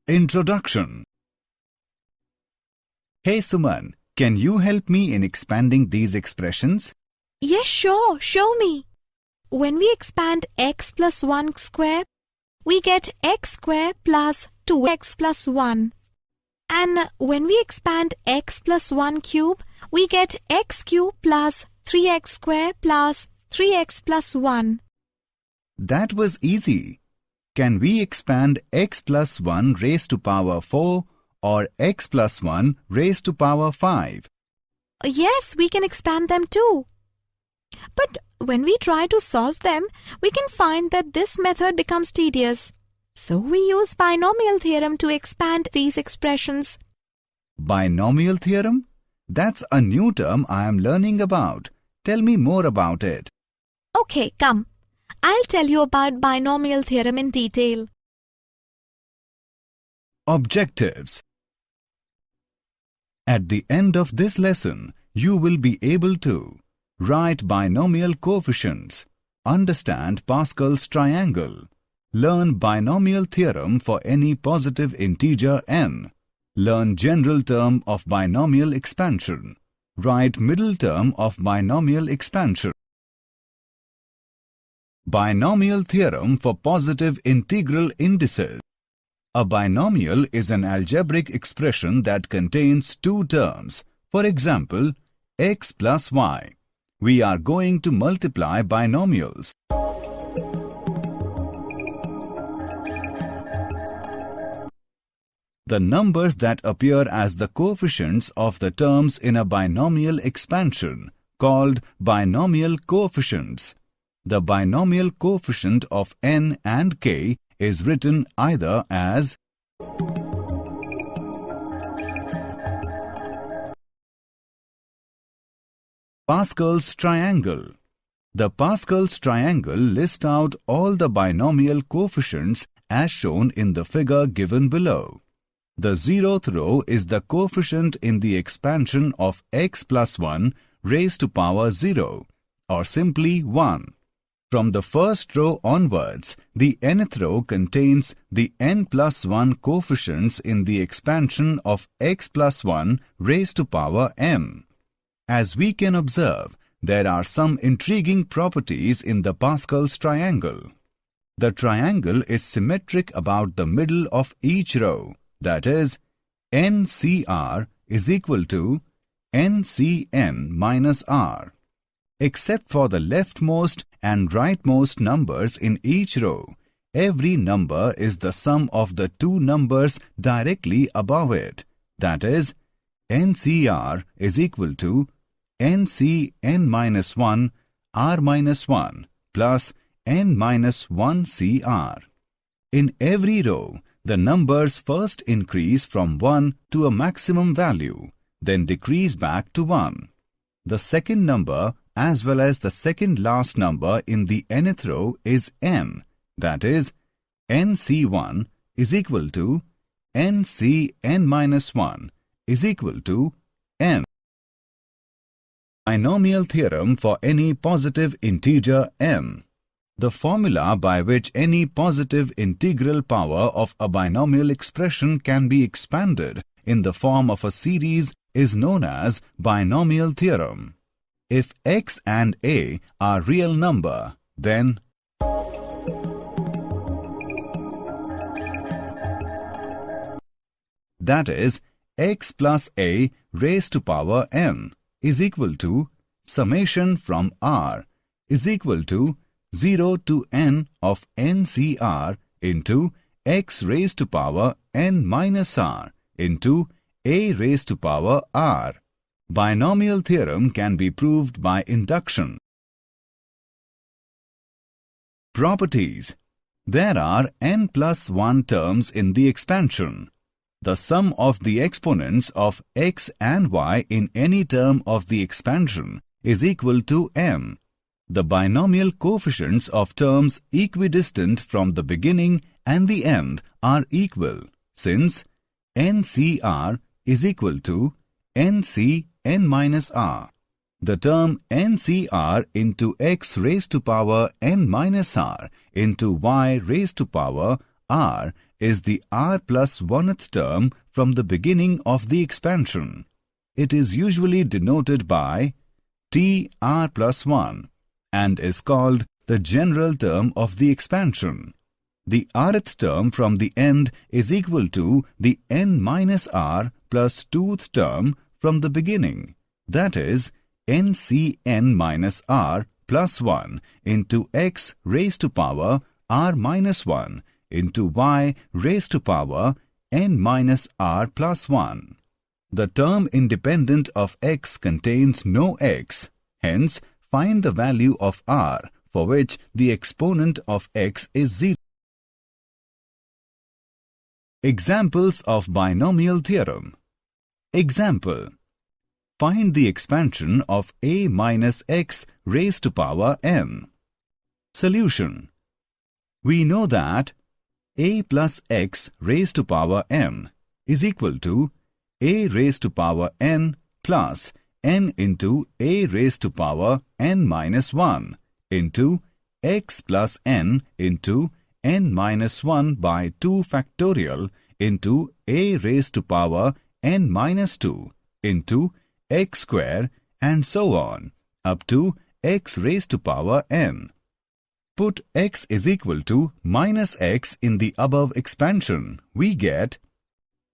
Introduction. Hey Suman, can you help me in expanding these expressions? Yes, sure. Show me. When we expand x plus 1 square, we get x square plus 2x plus 1. And when we expand x plus 1 cube, we get x cube plus 3x square plus 3x plus 1. That was easy. Can we expand x plus 1 raised to power 4 or x plus 1 raised to power 5? Yes, we can expand them too. But when we try to solve them, we can find that this method becomes tedious. So we use binomial theorem to expand these expressions. Binomial theorem? That's a new term I am learning about. Tell me more about it. Okay, come. I'll tell you about binomial theorem in detail. Objectives. At the end of this lesson, you will be able to write binomial coefficients, understand Pascal's triangle, learn binomial theorem for any positive integer n, learn general term of binomial expansion, write middle term of binomial expansion. Binomial theorem for positive integral indices. A binomial is an algebraic expression that contains two terms. For example, x plus y. We are going to multiply binomials. The numbers that appear as the coefficients of the terms in a binomial expansion, called binomial coefficients. The binomial coefficient of n and k is written either as Pascal's triangle. The Pascal's triangle lists out all the binomial coefficients as shown in the figure given below. The zeroth row is the coefficient in the expansion of x plus 1 raised to power 0, or simply 1. From the first row onwards, the nth row contains the n plus 1 coefficients in the expansion of x plus 1 raised to power m. As we can observe, there are some intriguing properties in the Pascal's triangle. The triangle is symmetric about the middle of each row, that is, NCR is equal to NCN minus R. Except for the leftmost and rightmost numbers in each row, every number is the sum of the two numbers directly above it. That is, NCR is equal to NCN minus 1 R minus 1 plus N minus 1 CR. In every row, the numbers first increase from 1 to a maximum value, then decrease back to 1. The second number as well as the second last number in the nth row is n, that is, nc1 is equal to ncn minus 1 is equal to n. Binomial theorem for any positive integer n. The formula by which any positive integral power of a binomial expression can be expanded in the form of a series is known as binomial theorem. If x and a are real number, then that is, x plus a raised to power n is equal to summation from r is equal to 0 to n of ncr into x raised to power n minus r into a raised to power r. Binomial theorem can be proved by induction. Properties. There are n plus 1 terms in the expansion. The sum of the exponents of x and y in any term of the expansion is equal to n. The binomial coefficients of terms equidistant from the beginning and the end are equal, since NCR is equal to NC n minus r. The term NCR into x raised to power n minus r into y raised to power r is the r plus 1th term from the beginning of the expansion. It is usually denoted by tr plus 1 and is called the general term of the expansion. The rth term from the end is equal to the n minus r plus 2th term from the beginning, that is ncn minus r plus 1 into x raised to power r minus 1 into y raised to power n minus r plus 1. The term independent of x contains no x, hence find the value of r for which the exponent of x is 0. Examples of binomial theorem. Example: find the expansion of a minus x raised to power n. Solution: we know that a plus x raised to power n is equal to a raised to power n plus n into a raised to power n minus 1 into x plus n into n minus 1 by 2 factorial into a raised to power n minus 2 into x square and so on up to x raised to power n. Put x is equal to minus x in the above expansion. We get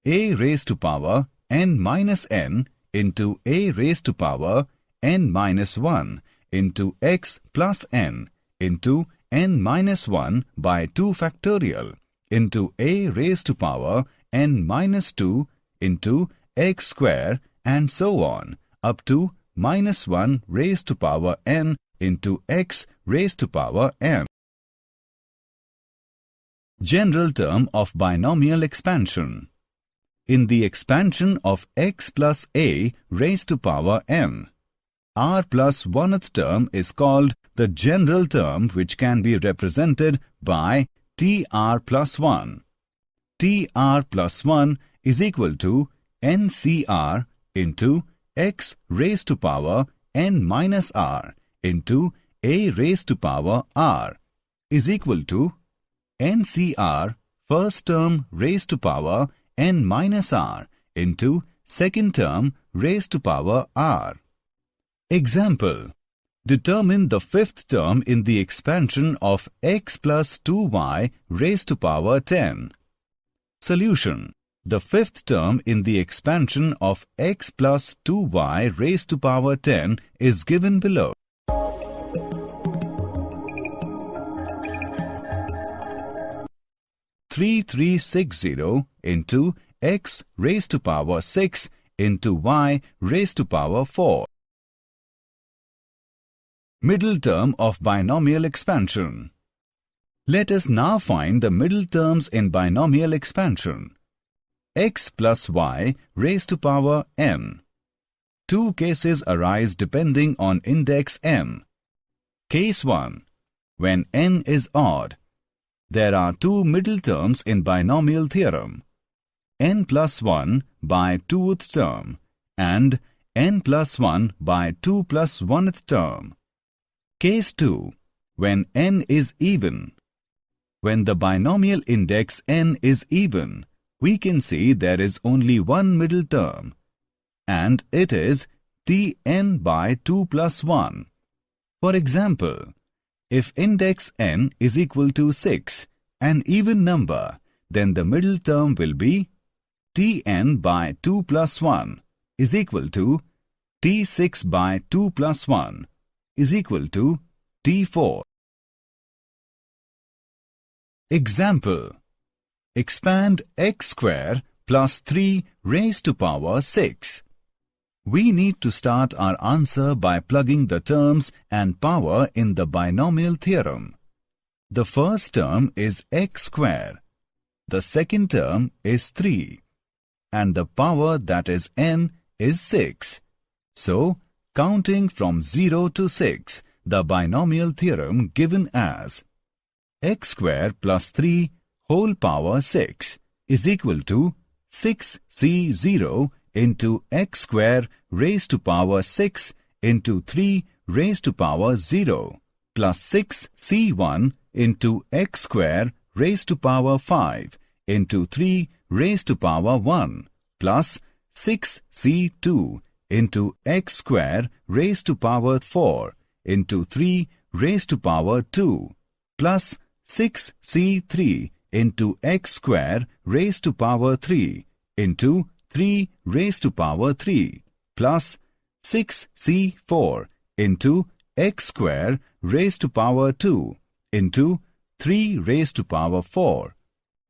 a raised to power n minus n into a raised to power n minus 1 into x plus n into n minus 1 by 2 factorial into a raised to power n minus 2 into x square and so on up to minus 1 raised to power n into x raised to power n. General term of binomial expansion. In the expansion of x plus a raised to power n, r plus 1th term is called the general term, which can be represented by tr plus 1. Tr plus 1 is equal to ncr into x raised to power n minus r into a raised to power r is equal to ncr first term raised to power n minus r into second term raised to power r. Example: determine the fifth term in the expansion of x plus 2y raised to power 10. Solution: the fifth term in the expansion of x plus 2y raised to power 10 is given below. Three 360 into x raised to power 6 into y raised to power 4. Middle term of binomial expansion. Let us now find the middle terms in binomial expansion. X plus y raised to power n. Two cases arise depending on index n. Case 1. When n is odd. There are two middle terms in binomial theorem. N plus 1 by 2th term and n plus 1 by 2 plus 1th term. Case 2. When n is even. When the binomial index n is even, we can see there is only one middle term, and it is tn by 2 plus 1. For example, if index n is equal to 6, an even number, then the middle term will be tn by 2 plus 1 is equal to t6 by 2 plus 1 is equal to t4. Example: expand x square plus 3 raised to power 6. We need to start our answer by plugging the terms and power in the binomial theorem. The first term is x square, the second term is 3, and the power, that is n, is 6. So, counting from 0 to 6, the binomial theorem given as x square plus 3 whole power 6 is equal to 6c0 into x square raised to power 6 into 3 raised to power 0 plus 6c1 into x square raised to power 5 into 3 raised to power 1 plus 6c2 into x square raised to power 4 into 3 raised to power 2 plus 6c3 into x square raised to power 3 into 3 raised to power 3 plus 6c4 into x square raised to power 2 into 3 raised to power 4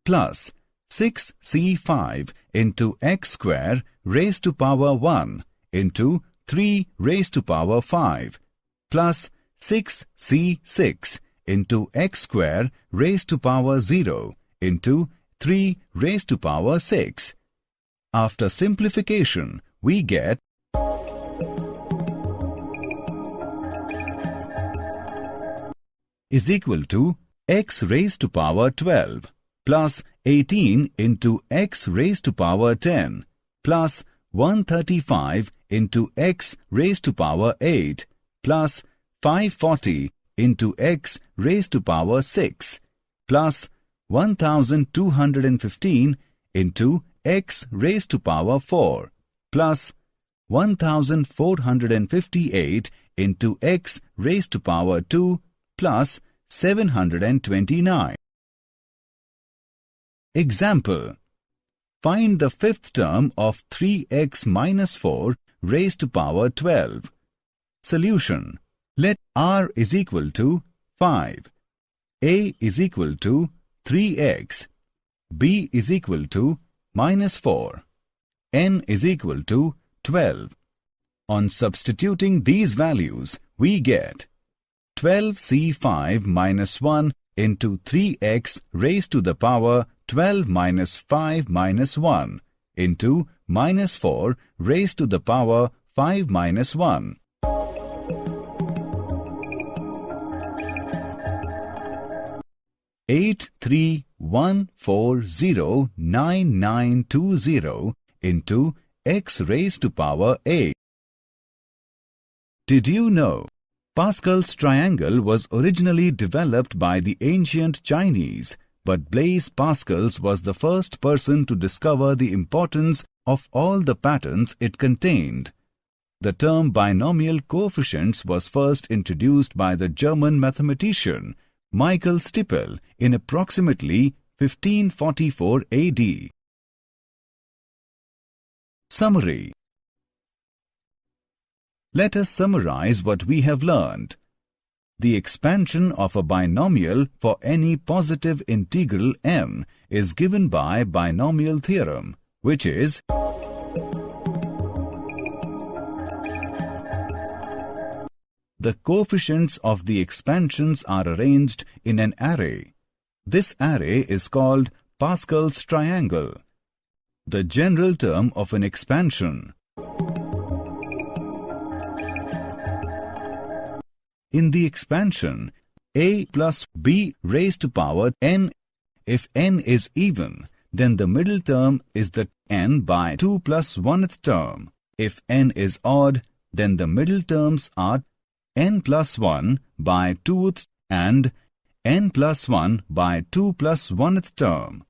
plus 6c5 into x square raised to power 1 into 3 raised to power 5 plus 6c6 into x square raised to power 0 into 3 raised to power 6. After simplification, we get is equal to x raised to power 12 plus 18 into x raised to power 10 plus 135 into x raised to power 8 plus 540 into x raised to power 6 plus 1215 into x raised to power 4 plus 1458 into x raised to power 2 plus 729. Example: find the fifth term of 3x minus 4 raised to power 12. Solution: let r is equal to 5, a is equal to 3x, b is equal to minus 4, n is equal to 12. On substituting these values, we get 12c5 minus 1 into 3x raised to the power 12 minus 5 minus 1 into minus 4 raised to the power 5 minus 1. Eight three 1409920 into x raised to power 8. Did you know Pascal's triangle was originally developed by the ancient Chinese, but Blaise Pascal was the first person to discover the importance of all the patterns it contained. The term binomial coefficients was first introduced by the German mathematician Michael Stippel in approximately 1544 AD. Summary. Let us summarize what we have learned. The expansion of a binomial for any positive integral m is given by binomial theorem, which is the coefficients of the expansions are arranged in an array. This array is called Pascal's triangle. The general term of an expansion. In the expansion, a plus b raised to power n, if n is even, then the middle term is the n by 2 plus 1th term. If n is odd, then the middle terms are n plus 1 by 2th and n plus 1 by 2 plus 1th term.